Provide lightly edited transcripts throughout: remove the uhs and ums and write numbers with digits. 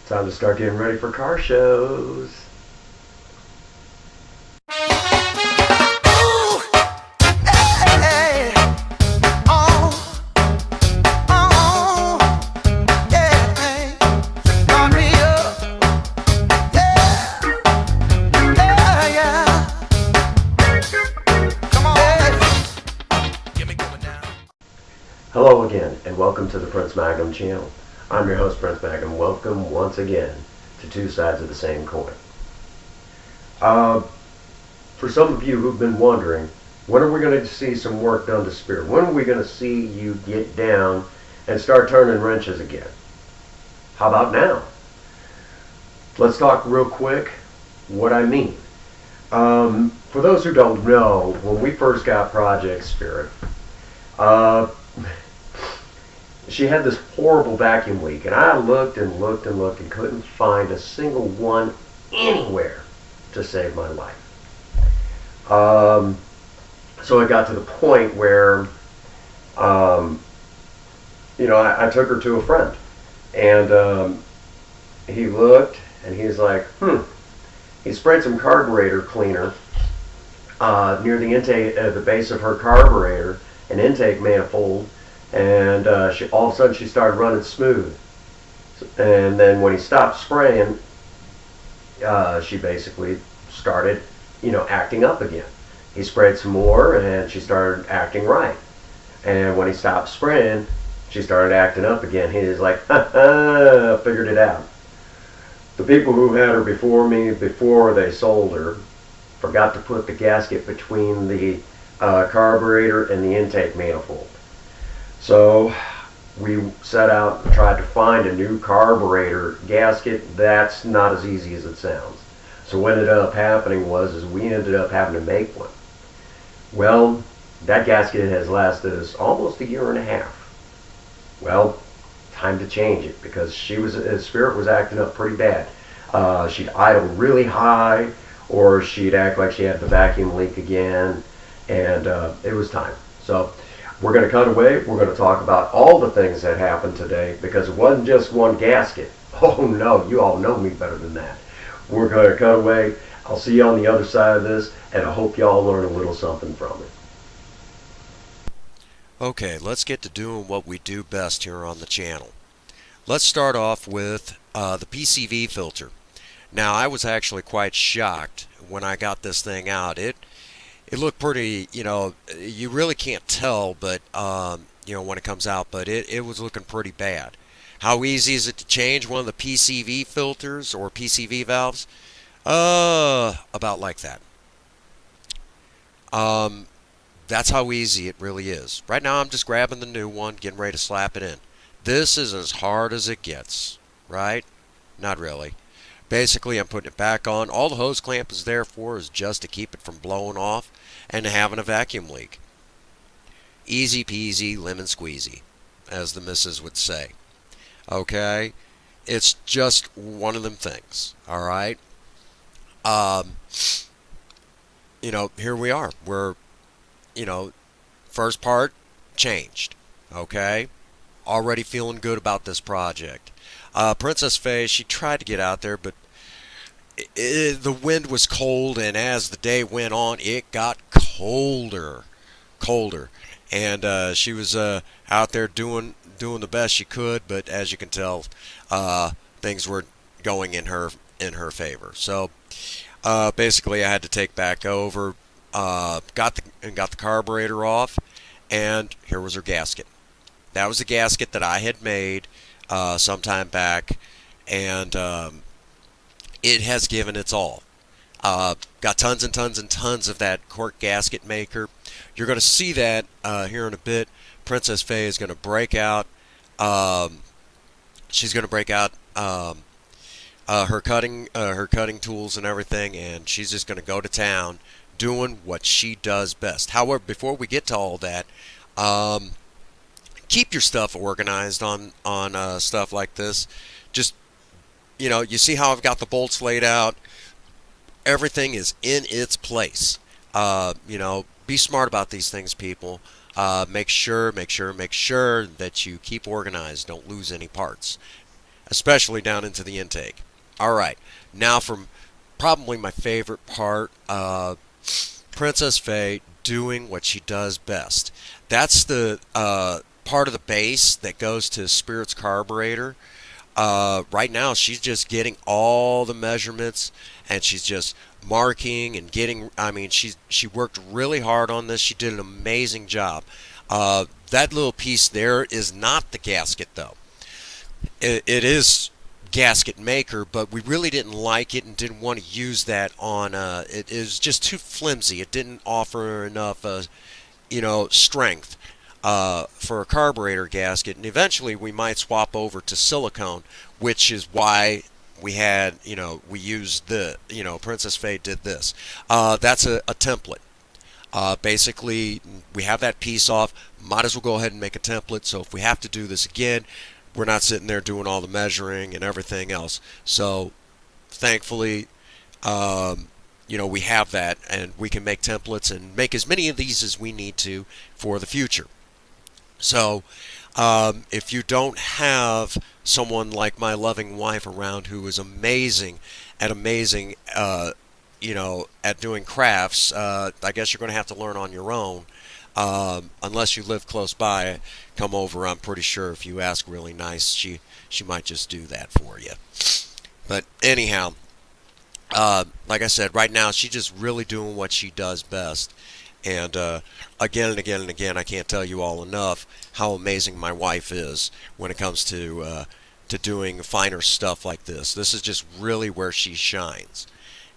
Time to start getting ready for car shows. Hello again, and welcome to the Prince Magnum channel. I'm your host, Prince Magnum. Welcome once again to Two Sides of the Same Coin. For some of you who've been wondering, when are we going to see some work done to Spirit? When are we going to see you get down and start turning wrenches again? How about now? Let's talk real quick what I mean. For those who don't know, when we first got Project Spirit, she had this horrible vacuum leak, and I looked and looked and looked and couldn't find a single one anywhere to save my life. So it got to the point where, I took her to a friend, and he looked, and he's like, He sprayed some carburetor cleaner near the intake, the base of her carburetor, an intake manifold. And all of a sudden she started running smooth. And then when he stopped spraying, she basically started, acting up again. He sprayed some more and she started acting right. And when he stopped spraying, she started acting up again. He was like, figured it out. The people who had her before me, before they sold her, forgot to put the gasket between the carburetor and the intake manifold. So we set out and tried to find a new carburetor gasket. That's not as easy as it sounds. So what ended up happening was we ended up having to make one. Well, that gasket has lasted us almost a year and a half. Well, time to change it because Spirit was acting up pretty bad. She'd idle really high, or she'd act like she had the vacuum leak again, and it was time. So we're going to cut away. We're going to talk about all the things that happened today because it wasn't just one gasket. Oh no, you all know me better than that. We're going to cut away. I'll see you on the other side of this, and I hope you all learn a little something from it. Okay, let's get to doing what we do best here on the channel. Let's start off with the PCV filter. Now, I was actually quite shocked when I got this thing out. It looked pretty, you really can't tell, but, when it comes out, but it was looking pretty bad. How easy is it to change one of the PCV filters or PCV valves? About like that. That's how easy it really is. Right now, I'm just grabbing the new one, getting ready to slap it in. This is as hard as it gets, right? Not really. Basically, I'm putting it back on. All the hose clamp is there for is just to keep it from blowing off and having a vacuum leak. Easy peasy, lemon squeezy, as the missus would say. Okay? It's just one of them things, all right? Here we are. We're, first part changed, okay? Already feeling good about this project. Princess Faye, she tried to get out there, but the wind was cold, and as the day went on, it got colder. And she was out there doing the best she could, but as you can tell, things were going in her favor. So basically, I had to take back over, got the carburetor off, and here was her gasket. That was the gasket that I had made some time back, and it has given its all. Got tons and tons and tons of that cork gasket maker. You're going to see that here in a bit. Princess Faye is going to break out. She's going to break out her cutting tools and everything, and she's just going to go to town doing what she does best. However, before we get to all that, keep your stuff organized on stuff like this. Just, you see how I've got the bolts laid out. Everything is in its place. Be smart about these things, people. Make sure that you keep organized. Don't lose any parts. especially down into the intake. All right, now from probably my favorite part, Princess Faye doing what she does best. That's the part of the base that goes to Spirit's carburetor. Right now, she's just getting all the measurements, and she's just marking and getting. I mean, she worked really hard on this. She did an amazing job. That little piece there is not the gasket, though. It is gasket maker, but we really didn't like it and didn't want to use that on. It is just too flimsy. It didn't offer enough, strength for a carburetor gasket. And eventually, we might swap over to silicone, which is why we used Princess Faye did this. That's a template. Basically, we have that piece off. Might as well go ahead and make a template. So if we have to do this again, we're not sitting there doing all the measuring and everything else. So thankfully, we have that, and we can make templates and make as many of these as we need to for the future. So if you don't have someone like my loving wife around who is amazing at doing crafts, I guess you're going to have to learn on your own. Unless you live close by, come over. I'm pretty sure if you ask really nice, she might just do that for you. But anyhow, like I said, right now she's just really doing what she does best. And again and again and again, I can't tell you all enough how amazing my wife is when it comes to doing finer stuff like this. This is just really where she shines,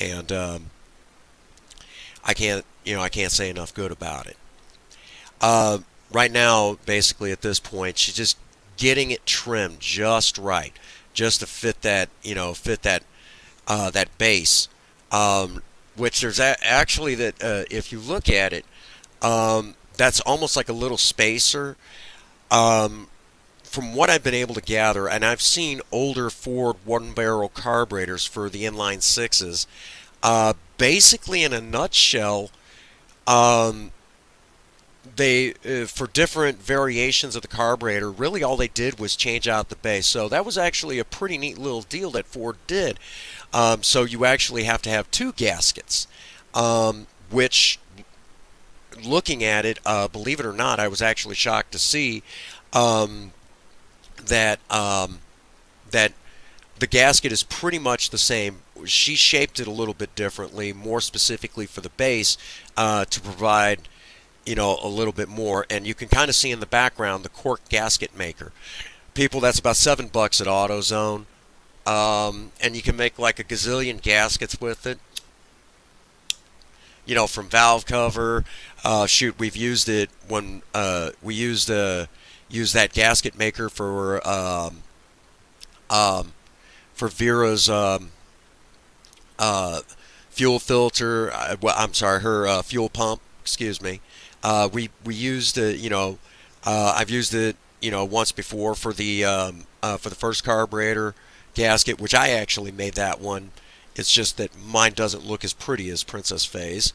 and I can't say enough good about it. Right now, basically at this point, she's just getting it trimmed just right, just to fit that that base. Which there's actually that if you look at it, that's almost like a little spacer. From what I've been able to gather, and I've seen older Ford one-barrel carburetors for the inline sixes. Basically, in a nutshell, they for different variations of the carburetor, really all they did was change out the base. So that was actually a pretty neat little deal that Ford did. So you actually have to have two gaskets, which, looking at it, believe it or not, I was actually shocked to see that that the gasket is pretty much the same. She shaped it a little bit differently, more specifically for the base, to provide a little bit more. And you can kind of see in the background the cork gasket maker. People, that's about $7 at AutoZone. And you can make like a gazillion gaskets with it. From valve cover. We've used it when we used that gasket maker for Vera's fuel filter. I'm sorry, her fuel pump. Excuse me. We used I've used it once before for the first carburetor gasket, which I actually made that one. It's just that mine doesn't look as pretty as Princess Faye's.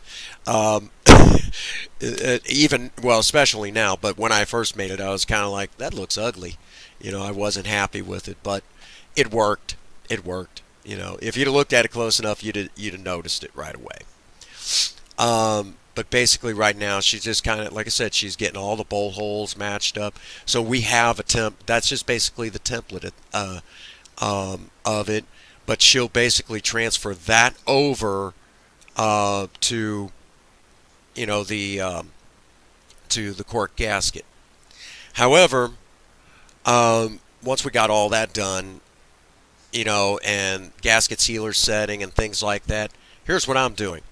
Especially now, but when I first made it, I was kind of like, that looks ugly. I wasn't happy with it, but it worked. It worked. If you'd have looked at it close enough, you'd have noticed it right away. But basically right now, she's just kind of, like I said, she's getting all the bolt holes matched up. So we have that's just basically the template of it. But she'll basically transfer that over to the cork gasket. However, once we got all that done, and gasket sealer setting and things like that, here's what I'm doing.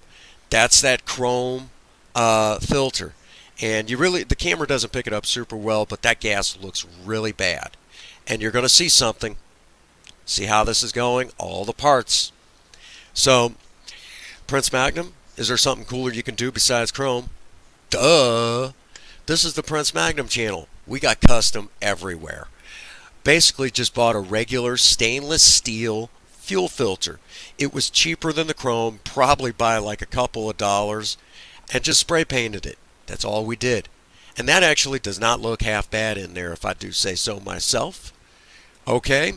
That's that chrome filter, and the camera doesn't pick it up super well, but that gas looks really bad. And you're going to see something. See how this is going? All the parts. So, Prince Magnum, is there something cooler you can do besides chrome? Duh! This is the Prince Magnum channel. We got custom everywhere. Basically just bought a regular stainless steel fuel filter. It was cheaper than the chrome, probably by like a couple of dollars, and just spray painted it. That's all we did. And that actually does not look half bad in there, if I do say so myself. Okay?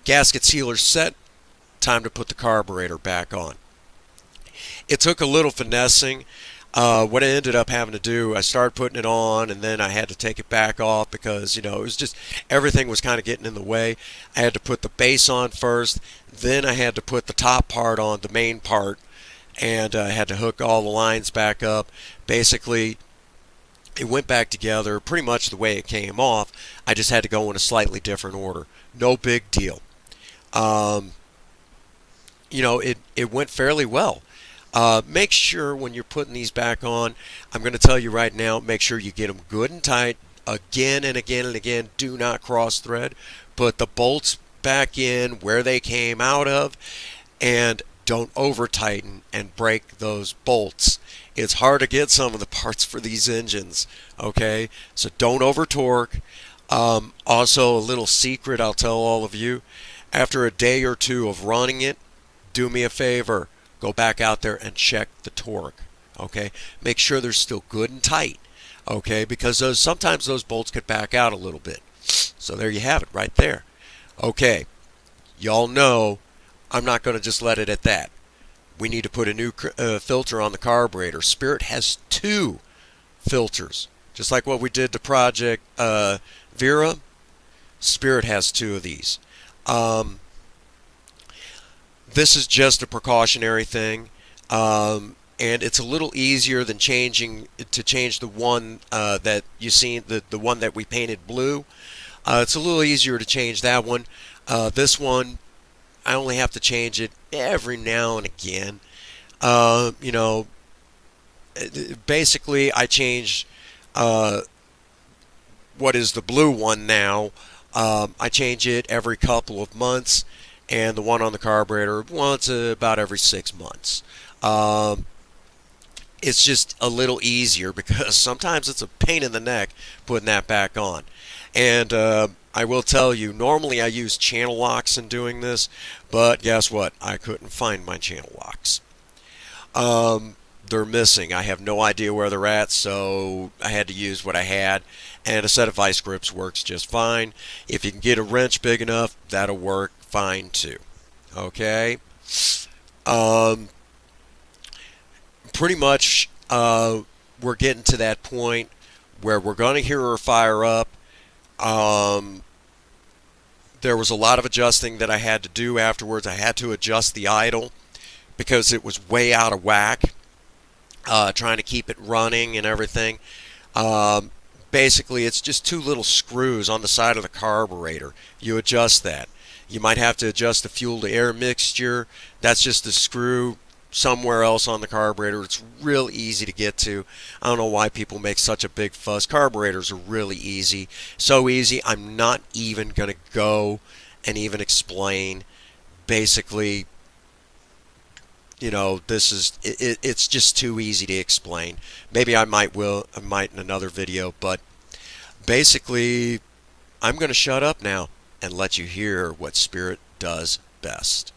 gasket sealer set, time to put the carburetor back on. It took a little finessing. What I ended up having to do, I started putting it on, and then I had to take it back off because, it was just everything was kind of getting in the way. I had to put the base on first, then I had to put the top part on, the main part, and I had to hook all the lines back up. Basically, it went back together pretty much the way it came off. I just had to go in a slightly different order. No big deal. It went fairly well. Make sure when you're putting these back on, I'm going to tell you right now, make sure you get them good and tight again and again and again. Do not cross thread. Put the bolts back in where they came out of, and don't over tighten and break those bolts. It's hard to get some of the parts for these engines, okay? So don't over torque. Also, a little secret I'll tell all of you, after a day or two of running it, do me a favor. Go back out there and check the torque, okay? Make sure they're still good and tight, okay? Because sometimes those bolts could back out a little bit. So there you have it right there. Okay, y'all know I'm not going to just let it at that. We need to put a new filter on the carburetor. Spirit has 2 filters. Just like what we did to Project Vera, Spirit has 2 of these. This is just a precautionary thing, and it's a little easier than change the one that you see, the one that we painted blue. It's a little easier to change that one. This one, I only have to change it every now and again. Basically, I change what is the blue one now. I change it every couple of months. And the one on the carburetor once about every 6 months. It's just a little easier because sometimes it's a pain in the neck putting that back on. And I will tell you, normally I use channel locks in doing this, but guess what? I couldn't find my channel locks. They're missing. I have no idea where they're at, so I had to use what I had. And a set of vice grips works just fine. If you can get a wrench big enough, that'll work fine too. Okay? Pretty much we're getting to that point where we're going to hear her fire up. There was a lot of adjusting that I had to do afterwards. I had to adjust the idle because it was way out of whack. Trying to keep it running and everything. Basically, it's just 2 little screws on the side of the carburetor. You adjust that. You might have to adjust the fuel-to-air mixture. That's just a screw somewhere else on the carburetor. It's real easy to get to. I don't know why people make such a big fuss. Carburetors are really easy. So easy, I'm not even going to go and even explain. Basically, it's just too easy to explain. Maybe I might in another video, but basically, I'm going to shut up now and let you hear what Spirit does best.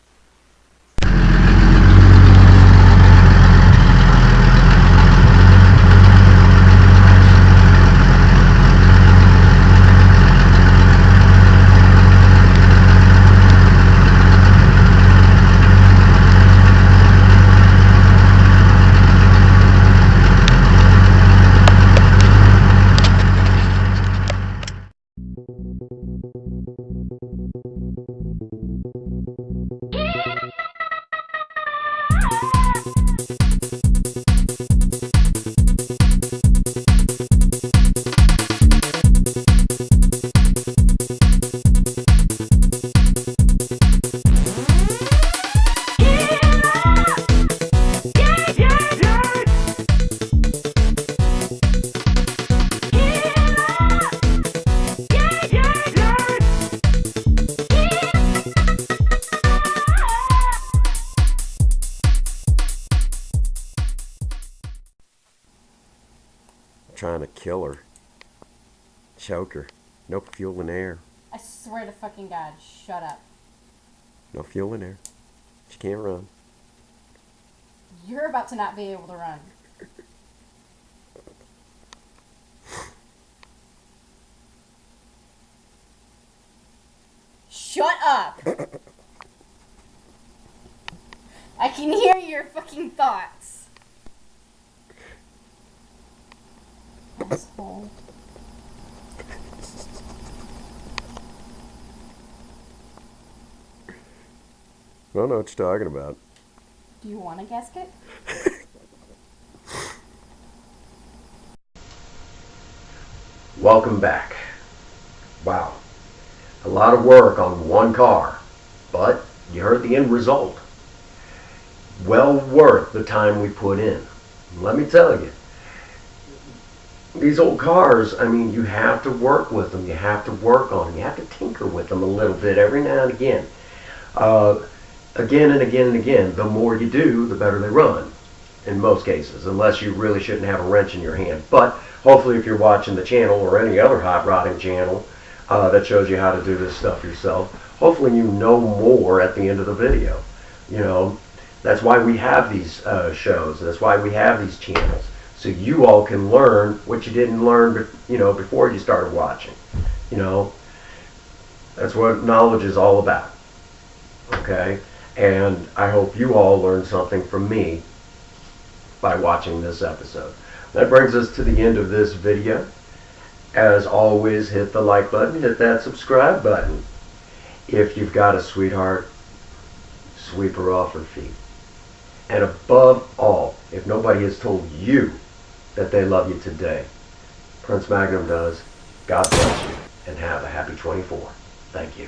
Trying to kill her, choke her. No fuel in air. I swear to fucking God, shut up. No fuel in air. She can't run. You're about to not be able to run. Shut up! I can hear your fucking thoughts. Asshole. I don't know what you're talking about. Do you want a gasket? Welcome back. Wow. A lot of work on one car, but you heard the end result. Well worth the time we put in. Let me tell you, these old cars, I mean, you have to work with them. You have to work on them. You have to tinker with them a little bit every now and again. Again and again and again. The more you do, the better they run, in most cases, unless you really shouldn't have a wrench in your hand. But hopefully if you're watching the channel or any other hot rodding channel that shows you how to do this stuff yourself, hopefully you know more at the end of the video. You know, that's why we have these shows. That's why we have these channels. So you all can learn what you didn't learn, you know, before you started watching. You know, that's what knowledge is all about. Okay? And I hope you all learned something from me by watching this episode. That brings us to the end of this video. As always, hit the like button, hit that subscribe button. If you've got a sweetheart, sweep her off her feet. And above all, if nobody has told you that they love you today, Prince Magnum does. God bless you, and have a happy 24. Thank you.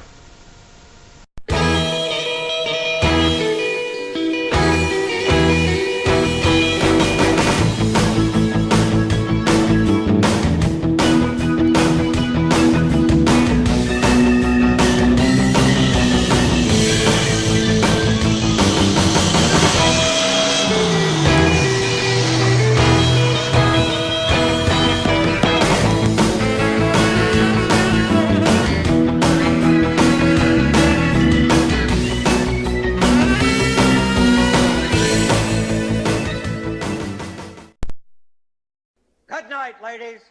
Good night, ladies.